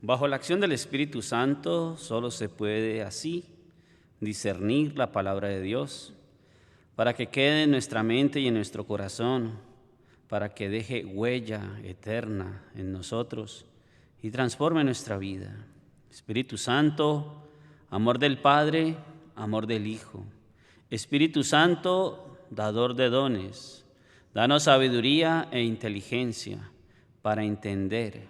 Bajo la acción del Espíritu Santo solo se puede así discernir la palabra de Dios para que quede en nuestra mente y en nuestro corazón, para que deje huella eterna en nosotros y transforme nuestra vida. Espíritu Santo, amor del Padre, amor del Hijo. Espíritu Santo, dador de dones, danos sabiduría e inteligencia para entender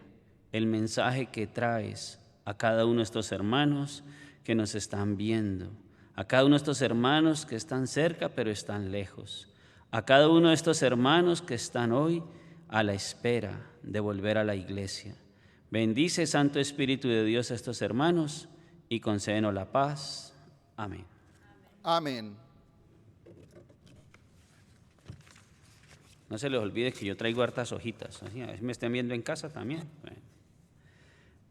el mensaje que traes a cada uno de estos hermanos que nos están viendo, a cada uno de estos hermanos que están cerca pero están lejos, a cada uno de estos hermanos que están hoy a la espera de volver a la iglesia. Bendice, Santo Espíritu de Dios, a estos hermanos y concédenos la paz. Amén. Amén. No se les olvide que yo traigo hartas hojitas, así, a ver si me estén viendo en casa también. Bueno.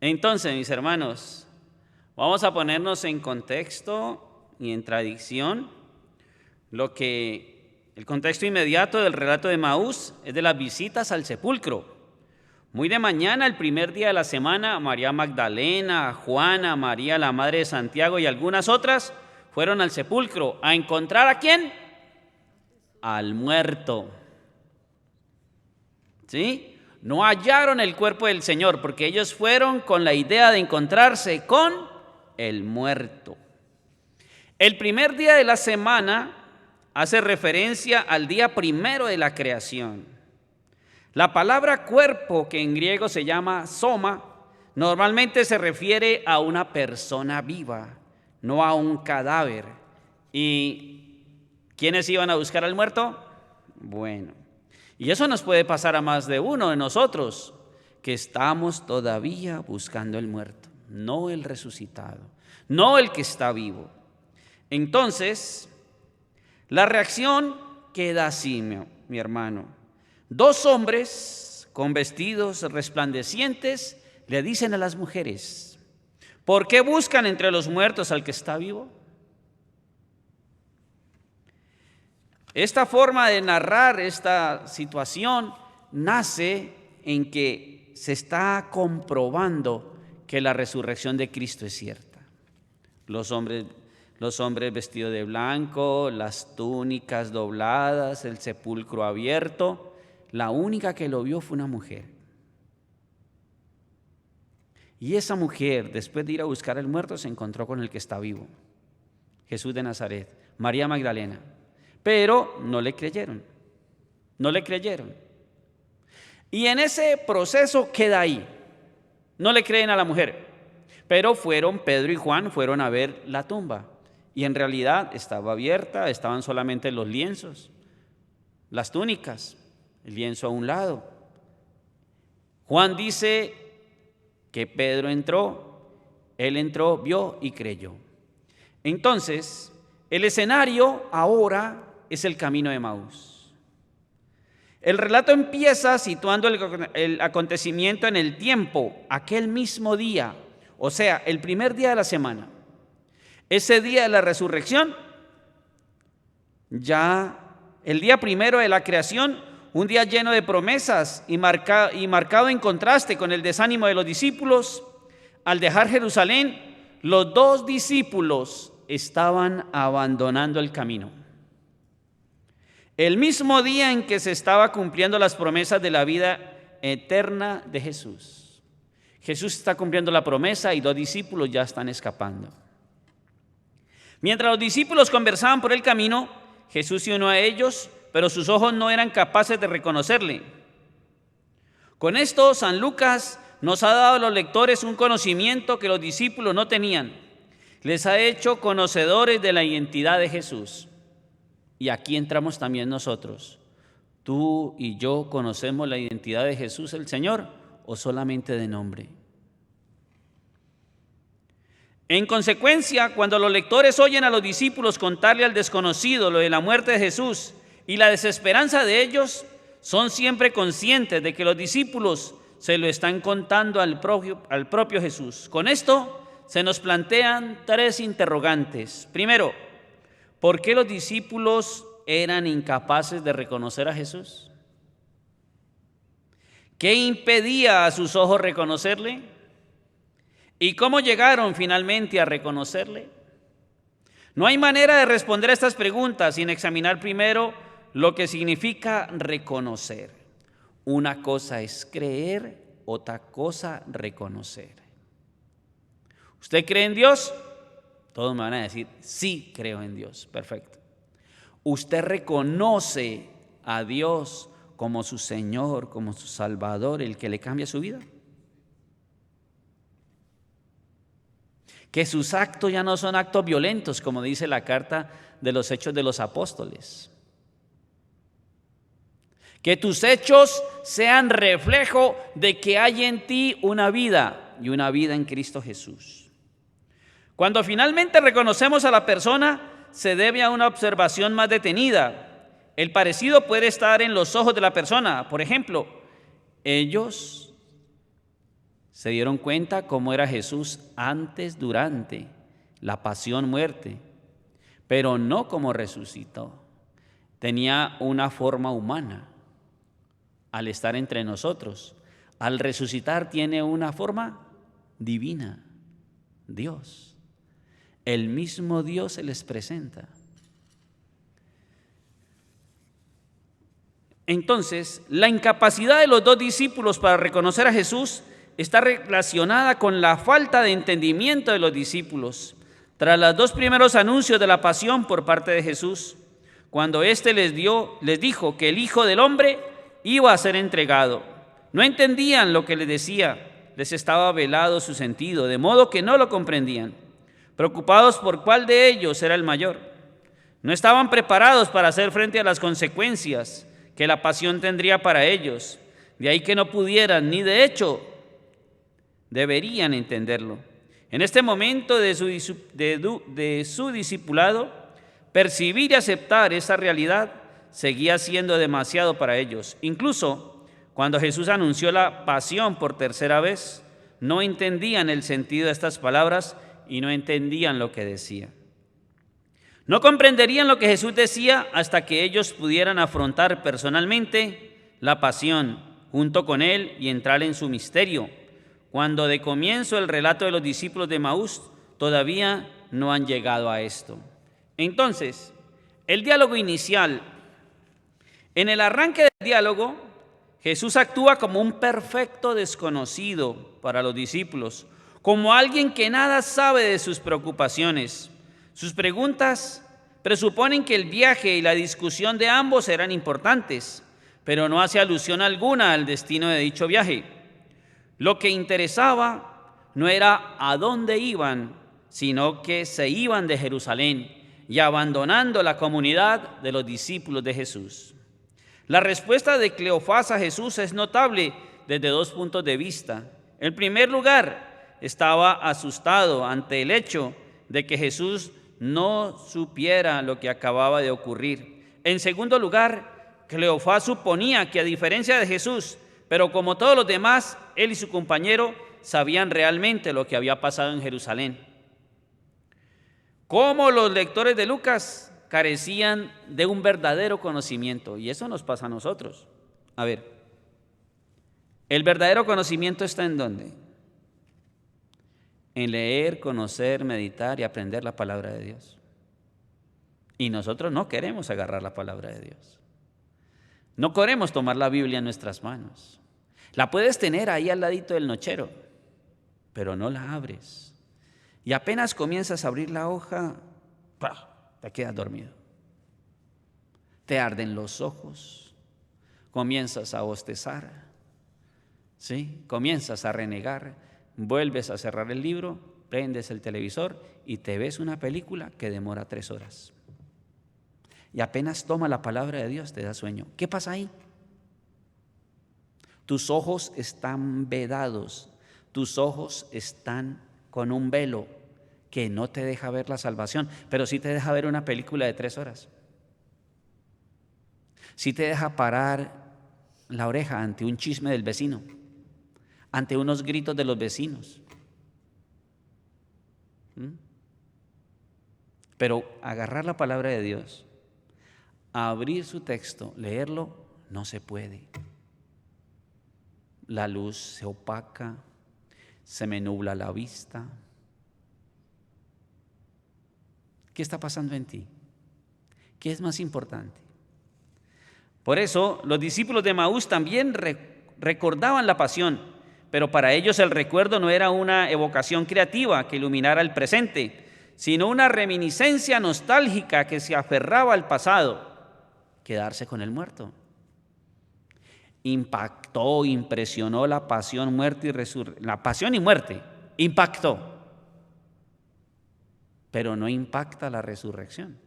Entonces, mis hermanos, vamos a ponernos en contexto y en tradición. El contexto inmediato del relato de Emaús es de las visitas al sepulcro. Muy de mañana, el primer día de la semana, María Magdalena, Juana, María la madre de Santiago y algunas otras fueron al sepulcro a encontrar ¿a quién? Al muerto. ¿Sí? No hallaron el cuerpo del Señor porque ellos fueron con la idea de encontrarse con el muerto. El primer día de la semana hace referencia al día primero de la creación. La palabra cuerpo, que en griego se llama soma, normalmente se refiere a una persona viva, no a un cadáver. ¿Y quiénes iban a buscar al muerto? Bueno, y eso nos puede pasar a más de uno de nosotros, que estamos todavía buscando el muerto, no el resucitado, no el que está vivo. Entonces, la reacción queda así, mi hermano. Dos hombres con vestidos resplandecientes le dicen a las mujeres: ¿por qué buscan entre los muertos al que está vivo? Esta forma de narrar esta situación nace en que se está comprobando que la resurrección de Cristo es cierta. Los hombres vestidos de blanco, las túnicas dobladas, el sepulcro abierto. La única que lo vio fue una mujer. Y esa mujer, después de ir a buscar al muerto, se encontró con el que está vivo, Jesús de Nazaret, María Magdalena. Pero no le creyeron. Y en ese proceso queda ahí. No le creen a la mujer. Pero Pedro y Juan fueron a ver la tumba. Y en realidad estaba abierta, estaban solamente los lienzos, las túnicas, el lienzo a un lado. Juan dice que Pedro entró, él entró, vio y creyó. Entonces, el escenario ahora es el camino de Emaús. El relato empieza situando el acontecimiento en el tiempo, aquel mismo día, o sea, el primer día de la semana. Ese día de la resurrección, ya el día primero de la creación, un día lleno de promesas y marcado en contraste con el desánimo de los discípulos. Al dejar Jerusalén, los dos discípulos estaban abandonando el camino. El mismo día en que se estaba cumpliendo las promesas de la vida eterna de Jesús. Jesús está cumpliendo la promesa y dos discípulos ya están escapando. Mientras los discípulos conversaban por el camino, Jesús se unió a ellos, pero sus ojos no eran capaces de reconocerle. Con esto, San Lucas nos ha dado a los lectores un conocimiento que los discípulos no tenían. Les ha hecho conocedores de la identidad de Jesús. Y aquí entramos también nosotros. ¿Tú y yo conocemos la identidad de Jesús el Señor o solamente de nombre? En consecuencia, cuando los lectores oyen a los discípulos contarle al desconocido lo de la muerte de Jesús y la desesperanza de ellos, son siempre conscientes de que los discípulos se lo están contando al propio Jesús. Con esto se nos plantean tres interrogantes. Primero, ¿por qué los discípulos eran incapaces de reconocer a Jesús? ¿Qué impedía a sus ojos reconocerle? ¿Y cómo llegaron finalmente a reconocerle? No hay manera de responder a estas preguntas sin examinar primero lo que significa reconocer. Una cosa es creer, otra cosa reconocer. ¿Usted cree en Dios? Todos me van a decir, sí, creo en Dios. Perfecto. ¿Usted reconoce a Dios como su Señor, como su Salvador, el que le cambia su vida? Que sus actos ya no son actos violentos, como dice la carta de los Hechos de los Apóstoles. Que tus hechos sean reflejo de que hay en ti una vida y una vida en Cristo Jesús. Cuando finalmente reconocemos a la persona, se debe a una observación más detenida. El parecido puede estar en los ojos de la persona. Por ejemplo, ellos se dieron cuenta cómo era Jesús antes, durante la pasión, muerte, pero no como resucitó. Tenía una forma humana al estar entre nosotros. Al resucitar tiene una forma divina, Dios. El mismo Dios se les presenta. Entonces, la incapacidad de los dos discípulos para reconocer a Jesús está relacionada con la falta de entendimiento de los discípulos. Tras los dos primeros anuncios de la pasión por parte de Jesús, cuando éste les dijo que el Hijo del Hombre iba a ser entregado, no entendían lo que les decía, les estaba velado su sentido, de modo que no lo comprendían, preocupados por cuál de ellos era el mayor. No estaban preparados para hacer frente a las consecuencias que la pasión tendría para ellos, de ahí que no pudieran, ni de hecho deberían entenderlo. En este momento de su discipulado, percibir y aceptar esa realidad seguía siendo demasiado para ellos. Incluso cuando Jesús anunció la pasión por tercera vez, no entendían el sentido de estas palabras y no entendían lo que decía. No comprenderían lo que Jesús decía hasta que ellos pudieran afrontar personalmente la pasión junto con Él y entrar en su misterio, cuando de comienzo el relato de los discípulos de Emaús todavía no han llegado a esto. Entonces, el diálogo inicial. En el arranque del diálogo, Jesús actúa como un perfecto desconocido para los discípulos, como alguien que nada sabe de sus preocupaciones. Sus preguntas presuponen que el viaje y la discusión de ambos eran importantes, pero no hace alusión alguna al destino de dicho viaje. Lo que interesaba no era a dónde iban, sino que se iban de Jerusalén y abandonando la comunidad de los discípulos de Jesús. La respuesta de Cleofás a Jesús es notable desde dos puntos de vista. En primer lugar, estaba asustado ante el hecho de que Jesús no supiera lo que acababa de ocurrir. En segundo lugar, Cleofás suponía que a diferencia de Jesús, pero como todos los demás, él y su compañero sabían realmente lo que había pasado en Jerusalén. Como los lectores de Lucas carecían de un verdadero conocimiento, y eso nos pasa a nosotros. A ver, ¿el verdadero conocimiento está en dónde? En leer, conocer, meditar y aprender la palabra de Dios. Y nosotros no queremos agarrar la palabra de Dios. No queremos tomar la Biblia en nuestras manos. La puedes tener ahí al ladito del nochero, pero no la abres. Y apenas comienzas a abrir la hoja, ¡pah!, te quedas dormido. Te arden los ojos, comienzas a bostezar, ¿sí? Comienzas a renegar, vuelves a cerrar el libro, prendes el televisor y te ves una película que demora 3 horas. Y apenas toma la palabra de Dios, te da sueño. ¿Qué pasa ahí? Tus ojos están vedados, tus ojos están con un velo que no te deja ver la salvación, pero sí te deja ver una película de 3 horas. Sí te deja parar la oreja ante un chisme del vecino, ante unos gritos de los vecinos. Pero agarrar la palabra de Dios, abrir su texto, leerlo, no se puede. La luz se opaca, se me nubla la vista. ¿Qué está pasando en ti? ¿Qué es más importante? Por eso los discípulos de Emaús también recordaban la pasión, pero para ellos el recuerdo no era una evocación creativa que iluminara el presente, sino una reminiscencia nostálgica que se aferraba al pasado, quedarse con el muerto. Impactó, impresionó la pasión, muerte y resurrección. La pasión y muerte impactó, pero no impacta la resurrección.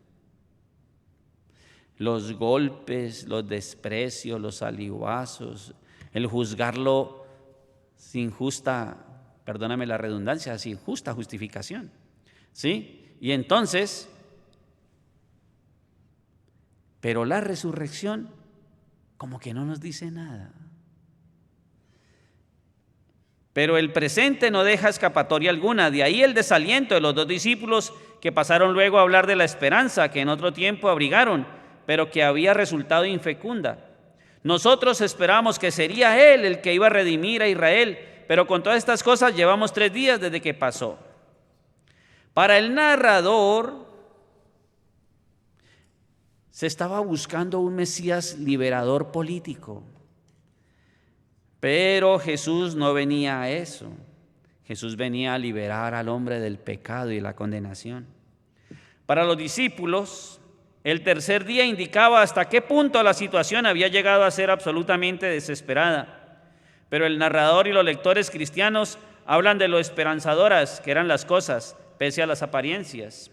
Los golpes, los desprecios, los alibazos, el juzgarlo sin justa, perdóname la redundancia, sin justa justificación, ¿sí? Y entonces, pero la resurrección como que no nos dice nada. Pero el presente no deja escapatoria alguna, de ahí el desaliento de los dos discípulos que pasaron luego a hablar de la esperanza que en otro tiempo abrigaron, pero que había resultado infecunda. Nosotros esperamos que sería Él el que iba a redimir a Israel, pero con todas estas cosas llevamos 3 días desde que pasó. Para el narrador, se estaba buscando un Mesías liberador político, pero Jesús no venía a eso. Jesús venía a liberar al hombre del pecado y la condenación. Para los discípulos, el tercer día indicaba hasta qué punto la situación había llegado a ser absolutamente desesperada. Pero el narrador y los lectores cristianos hablan de lo esperanzadoras que eran las cosas, pese a las apariencias.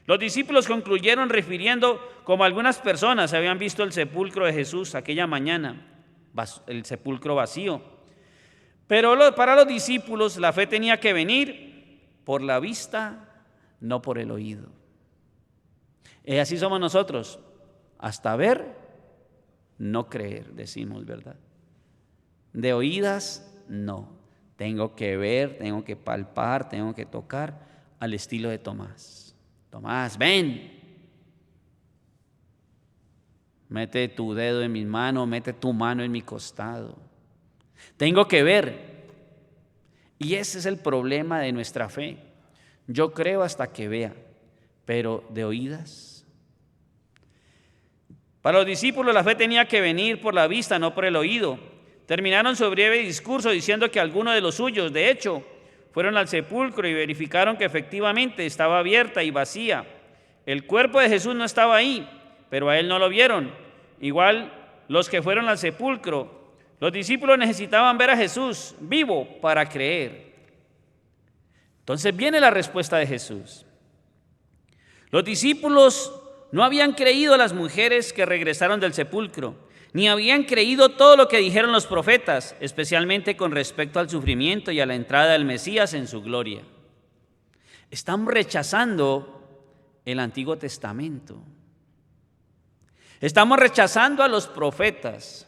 Los discípulos concluyeron refiriendo cómo algunas personas habían visto el sepulcro de Jesús aquella mañana, el sepulcro vacío. Pero para los discípulos la fe tenía que venir por la vista, no por el oído. Y así somos nosotros, hasta ver, no creer, decimos, ¿verdad? De oídas, no. Tengo que ver, tengo que palpar, tengo que tocar, al estilo de Tomás. Tomás, ven. Mete tu dedo en mi mano, mete tu mano en mi costado. Tengo que ver. Y ese es el problema de nuestra fe. Yo creo hasta que vea, pero de oídas. Para los discípulos la fe tenía que venir por la vista, no por el oído. Terminaron su breve discurso diciendo que algunos de los suyos, de hecho, fueron al sepulcro y verificaron que efectivamente estaba abierta y vacía. El cuerpo de Jesús no estaba ahí, pero a él no lo vieron. Igual los que fueron al sepulcro, los discípulos necesitaban ver a Jesús vivo para creer. Entonces viene la respuesta de Jesús. Los discípulos no habían creído a las mujeres que regresaron del sepulcro, ni habían creído todo lo que dijeron los profetas, especialmente con respecto al sufrimiento y a la entrada del Mesías en su gloria. Están rechazando el Antiguo Testamento. Estamos rechazando a los profetas.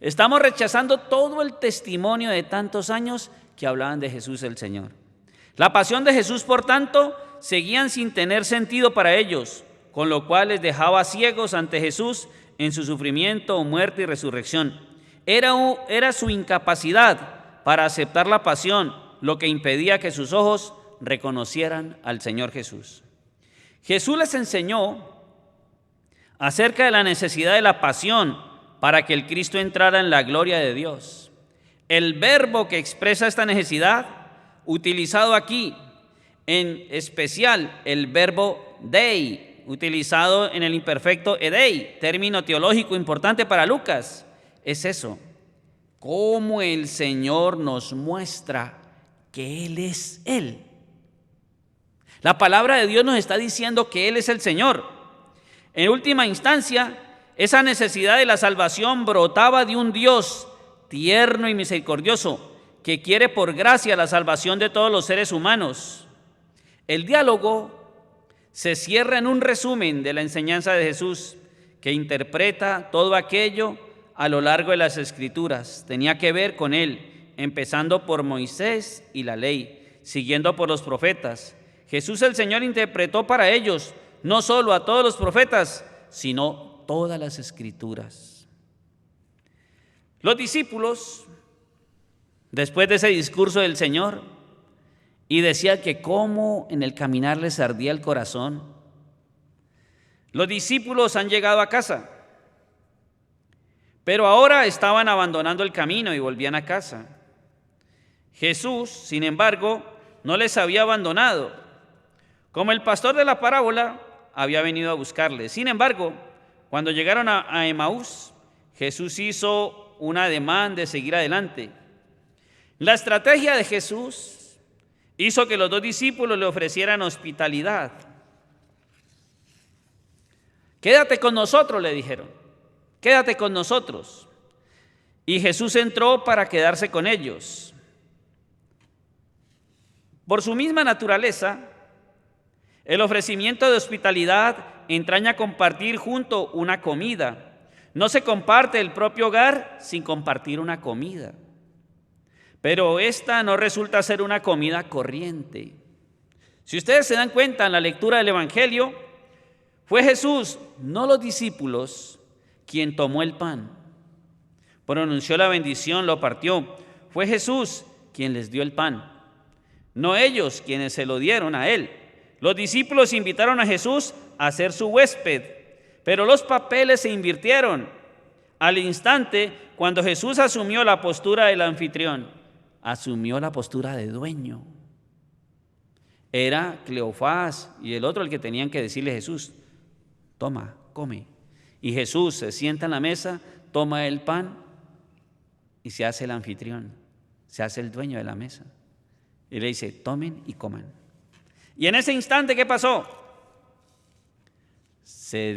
Estamos rechazando todo el testimonio de tantos años que hablaban de Jesús el Señor. La pasión de Jesús, por tanto, seguían sin tener sentido para ellos, con lo cual les dejaba ciegos ante Jesús en su sufrimiento, muerte y resurrección. Era su incapacidad para aceptar la pasión lo que impedía que sus ojos reconocieran al Señor Jesús. Jesús les enseñó acerca de la necesidad de la pasión para que el Cristo entrara en la gloria de Dios. El verbo que expresa esta necesidad, utilizado aquí, en especial el verbo dei, utilizado en el imperfecto edei, término teológico importante para Lucas, es eso, cómo el Señor nos muestra que Él es Él. La palabra de Dios nos está diciendo que Él es el Señor. En última instancia, esa necesidad de la salvación brotaba de un Dios tierno y misericordioso que quiere por gracia la salvación de todos los seres humanos. El diálogo se cierra en un resumen de la enseñanza de Jesús, que interpreta todo aquello a lo largo de las Escrituras. Tenía que ver con Él, empezando por Moisés y la ley, siguiendo por los profetas. Jesús el Señor interpretó para ellos no solo a todos los profetas, sino todas las Escrituras. Los discípulos después de ese discurso del Señor, y decía que cómo en el caminar les ardía el corazón. Los discípulos han llegado a casa, pero ahora estaban abandonando el camino y volvían a casa. Jesús, sin embargo, no les había abandonado, como el pastor de la parábola había venido a buscarles. Sin embargo, cuando llegaron a Emaús, Jesús hizo un ademán de seguir adelante. La estrategia de Jesús hizo que los dos discípulos le ofrecieran hospitalidad. Quédate con nosotros, le dijeron, quédate con nosotros. Y Jesús entró para quedarse con ellos. Por su misma naturaleza, el ofrecimiento de hospitalidad entraña compartir junto una comida. No se comparte el propio hogar sin compartir una comida. Pero esta no resulta ser una comida corriente. Si ustedes se dan cuenta en la lectura del Evangelio, fue Jesús, no los discípulos, quien tomó el pan, pronunció la bendición, lo partió. Fue Jesús quien les dio el pan, no ellos quienes se lo dieron a él. Los discípulos invitaron a Jesús a ser su huésped, pero los papeles se invirtieron. Al instante, cuando Jesús asumió la postura del anfitrión, asumió la postura de dueño. Era Cleofás y el otro el que tenían que decirle a Jesús: toma, come. Y Jesús se sienta en la mesa, toma el pan y se hace el anfitrión, se hace el dueño de la mesa. Y le dice: tomen y coman. Y en ese instante, ¿qué pasó? Se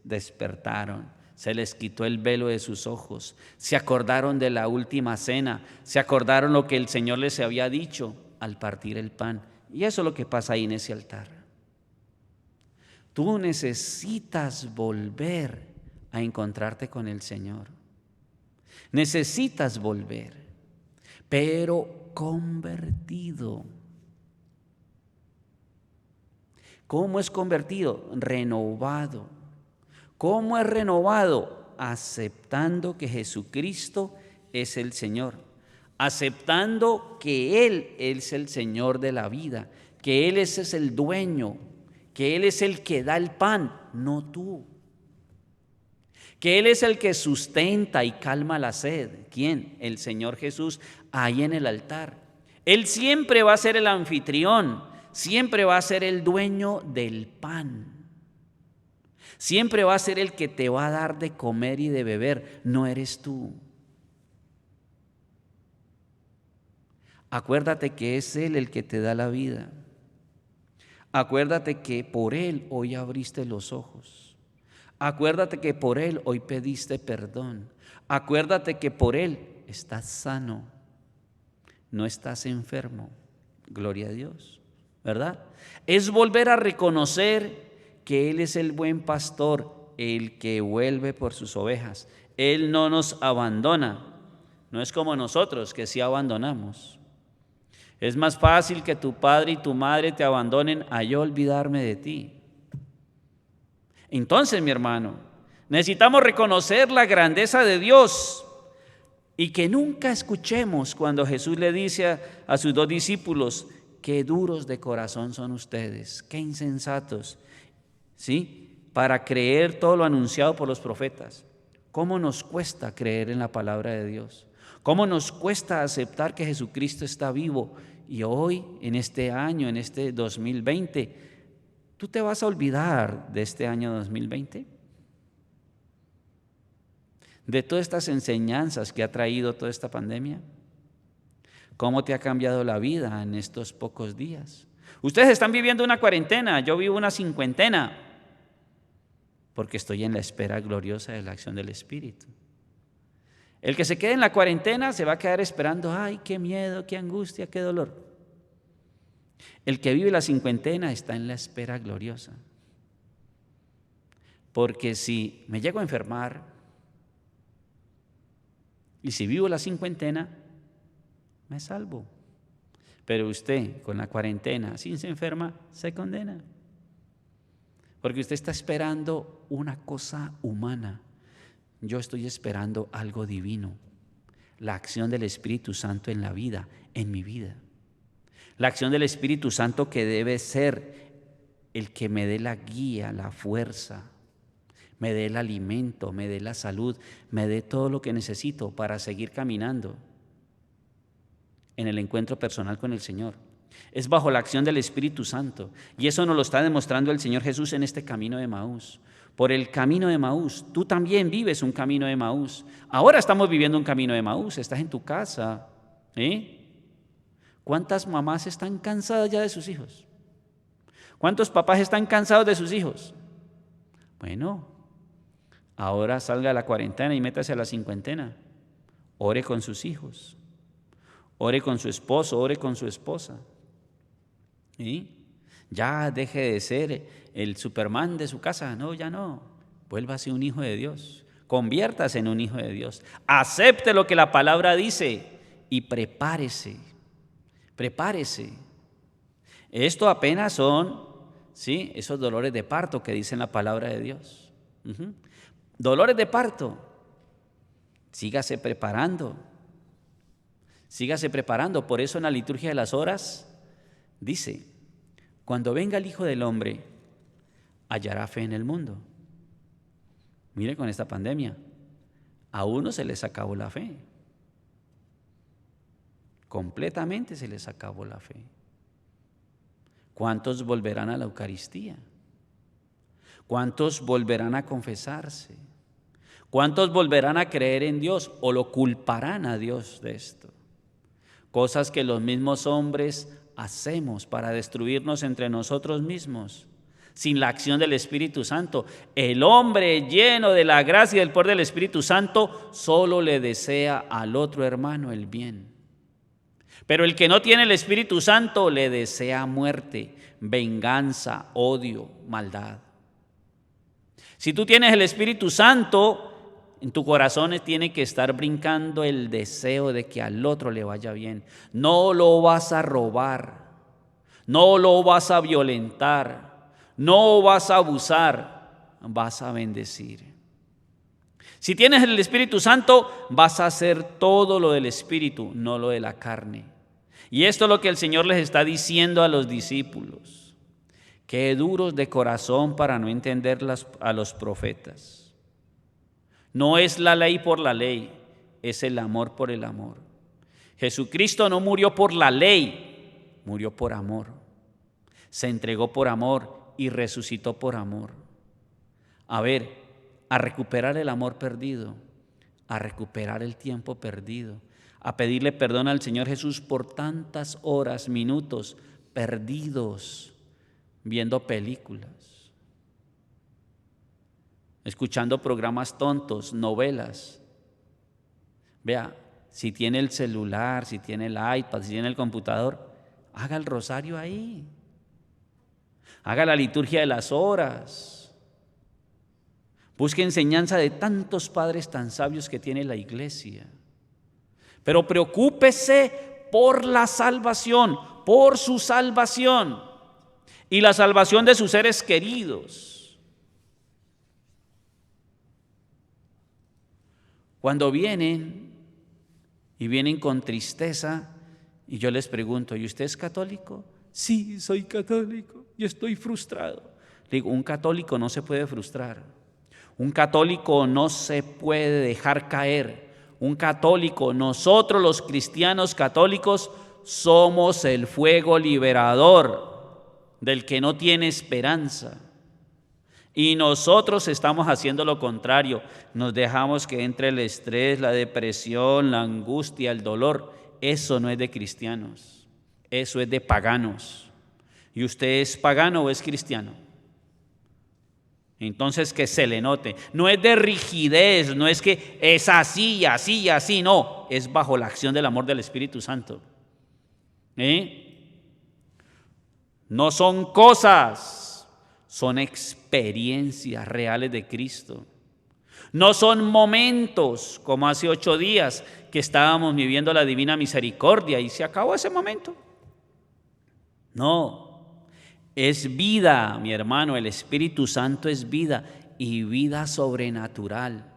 despertaron, se les quitó el velo de sus ojos, se acordaron de la última cena, se acordaron lo que el Señor les había dicho al partir el pan. Y eso es lo que pasa ahí en ese altar. Tú necesitas volver a encontrarte con el Señor. Necesitas volver, pero convertido. ¿Cómo es convertido? Renovado. ¿Cómo es renovado? Aceptando que Jesucristo es el Señor, aceptando que Él es el Señor de la vida, que Él es el dueño, que Él es el que da el pan, no tú, que Él es el que sustenta y calma la sed. ¿Quién? El Señor Jesús, ahí en el altar. Él siempre va a ser el anfitrión, siempre va a ser el dueño del pan. Siempre va a ser el que te va a dar de comer y de beber, no eres tú. Acuérdate que es Él el que te da la vida. Acuérdate que por Él hoy abriste los ojos. Acuérdate que por Él hoy pediste perdón. Acuérdate que por Él estás sano, no estás enfermo. Gloria a Dios, ¿verdad? Es volver a reconocer que Él es el buen pastor, el que vuelve por sus ovejas. Él no nos abandona, no es como nosotros que sí abandonamos. Es más fácil que tu padre y tu madre te abandonen a yo olvidarme de ti. Entonces, mi hermano, necesitamos reconocer la grandeza de Dios y que nunca escuchemos cuando Jesús le dice a sus dos discípulos: qué duros de corazón son ustedes, qué insensatos, ¿sí? Para creer todo lo anunciado por los profetas. ¿Cómo nos cuesta creer en la palabra de Dios? ¿Cómo nos cuesta aceptar que Jesucristo está vivo? Y hoy, en este año, en este 2020, ¿tú te vas a olvidar de este año 2020? De todas estas enseñanzas que ha traído toda esta pandemia. ¿Cómo te ha cambiado la vida en estos pocos días? Ustedes están viviendo una cuarentena, yo vivo una cincuentena, porque estoy en la espera gloriosa de la acción del Espíritu. El que se quede en la cuarentena se va a quedar esperando: ay, qué miedo, qué angustia, qué dolor. El que vive la cincuentena está en la espera gloriosa. Porque si me llego a enfermar y si vivo la cincuentena, me salvo. Pero usted con la cuarentena, si se enferma, se condena. Porque usted está esperando una cosa humana. Yo estoy esperando algo divino, La acción del Espíritu Santo en la vida, en mi vida. La acción del Espíritu Santo que debe ser el que me dé la guía, la fuerza, me dé el alimento, me dé la salud, me dé todo lo que necesito para seguir caminando en el encuentro personal con el Señor. Es bajo la acción del Espíritu Santo. Y eso nos lo está demostrando el Señor Jesús en este camino de Emaús. Por el camino de Emaús, tú también vives un camino de Emaús. Ahora estamos viviendo un camino de Emaús, estás en tu casa. ¿Cuántas mamás están cansadas ya de sus hijos? ¿Cuántos papás están cansados de sus hijos? Bueno, ahora salga a la cuarentena y métase a la cincuentena. Ore con sus hijos. Ore con su esposo, ore con su esposa. Ya deje de ser el Superman de su casa. No, ya no. Vuélvase un hijo de Dios. Conviértase en un hijo de Dios. Acepte lo que la palabra dice y prepárese. Prepárese. Esto apenas son, ¿sí?, esos dolores de parto que dice la palabra de Dios. Dolores de parto. Sígase preparando. Sígase preparando. Por eso en la liturgia de las horas dice: cuando venga el Hijo del Hombre, hallará fe en el mundo. Mire, con esta pandemia, a uno se les acabó la fe. Completamente se les acabó la fe. ¿Cuántos volverán a la Eucaristía? ¿Cuántos volverán a confesarse? ¿Cuántos volverán a creer en Dios o lo culparán a Dios de esto? Cosas que los mismos hombres hacemos para destruirnos entre nosotros mismos, sin la acción del Espíritu Santo. El hombre lleno de la gracia y del poder del Espíritu Santo solo le desea al otro hermano el bien. Pero el que no tiene el Espíritu Santo le desea muerte, venganza, odio, maldad. Si tú tienes el Espíritu Santo, en tu corazón tiene que estar brincando el deseo de que al otro le vaya bien. No lo vas a robar, no lo vas a violentar, no vas a abusar, vas a bendecir. Si tienes el Espíritu Santo, vas a hacer todo lo del Espíritu, no lo de la carne. Y esto es lo que el Señor les está diciendo a los discípulos. Qué duros de corazón para no entender a los profetas. No es la ley por la ley, es el amor por el amor. Jesucristo no murió por la ley, murió por amor. Se entregó por amor y resucitó por amor. A recuperar el amor perdido, a recuperar el tiempo perdido, a pedirle perdón al Señor Jesús por tantas horas, minutos perdidos viendo películas, escuchando programas tontos, novelas. Vea, si tiene el celular, si tiene el iPad, si tiene el computador, haga el rosario ahí. Haga la liturgia de las horas. Busque enseñanza de tantos padres tan sabios que tiene la iglesia. Pero preocúpese por la salvación, por su salvación y la salvación de sus seres queridos. Cuando vienen con tristeza y yo les pregunto, ¿y usted es católico? Sí, soy católico y estoy frustrado. Le digo, un católico no se puede frustrar. Un católico no se puede dejar caer. Un católico, nosotros los cristianos católicos somos el fuego liberador del que no tiene esperanza. Y nosotros estamos haciendo lo contrario. Nos dejamos que entre el estrés, la depresión, la angustia, el dolor. Eso no es de cristianos. Eso es de paganos. ¿Y usted es pagano o es cristiano? Entonces que se le note. No es de rigidez, no es que es así y así y así, no. Es bajo la acción del amor del Espíritu Santo. No son cosas, son experiencias reales de Cristo. No son momentos como hace 8 días que estábamos viviendo la divina misericordia y se acabó ese momento. No. Es vida, mi hermano, el Espíritu Santo es vida y vida sobrenatural.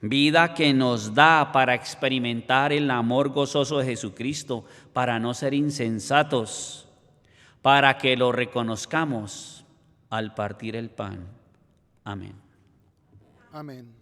vida que nos da para experimentar el amor gozoso de Jesucristo, para no ser insensatos, para que lo reconozcamos al partir el pan. Amén. Amén.